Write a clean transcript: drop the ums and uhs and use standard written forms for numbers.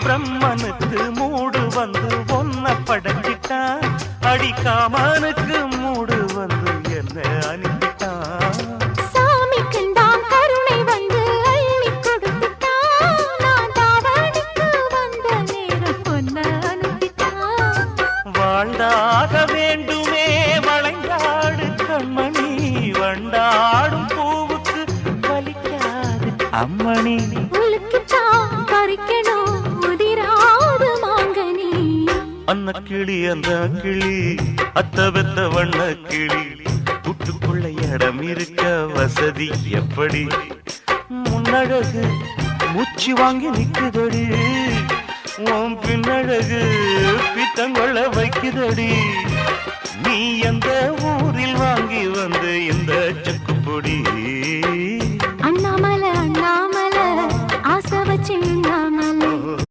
பிரம்மனுக்கு மூடு வந்து ஒன்ன படைச்சிட்டான், அடிக்காமனுக்கு மூடு வந்து என்ன அனுப்பிட்டான். சாமிக்குந்தான் கருணை வந்து அள்ளி கொடுத்துட்டான், நான் தாவணிக்கு வந்த நேரம் பொன்ன அனுப்பிட்டான். வாழ்ந்தாக வேண்டுமே வளைந்தாடு கண்மணி, வண்டாடும் பூவுக்கு வலிக்காது அம்மணி. அன்ன கிளி அந்த கிளி அத்த வெத்த வண்ண கிளி, கூட்டுக்குள்ள இடம் இருக்க வசதி எப்படி? முன்னழகு மூச்சு வாங்கி நிக்குதடி, உன் பின்னழகு பித்தங்கொள்ள வைக்குதடி. நீ எந்த ஊரில் வாங்கி வந்து இந்த செக்குப்பொடி? அண்ணாமலை அண்ணாமலை ஆசை வச்சு